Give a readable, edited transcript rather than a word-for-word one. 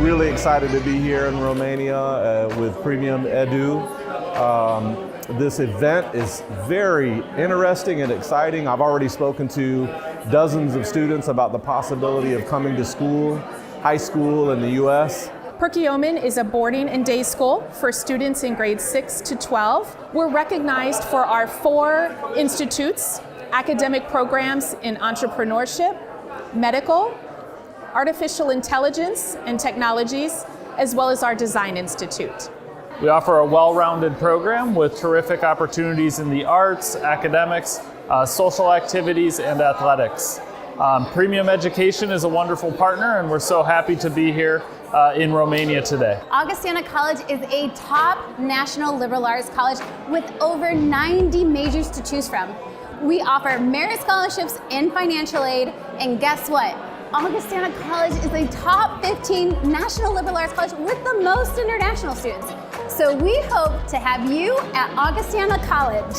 really excited to be here in Romania with Premium Edu. This event is very interesting and exciting. I've already spoken to dozens of students about the possibility of coming to school, high school in the U.S. Perkiomen is a boarding and day school for students in grades 6 to 12. We're recognized for our 4 institutes, academic programs in entrepreneurship, medical, artificial intelligence and technologies, as well as our design institute. We offer a well-rounded program with terrific opportunities in the arts, academics, social activities, and athletics. Premium Education is a wonderful partner, and we're so happy to be here in Romania today. Augustana College is a top national liberal arts college with over 90 majors to choose from. We offer merit scholarships and financial aid, and guess what? Augustana College is a top 15 national liberal arts college with the most international students. So we hope to have you at Augustana College.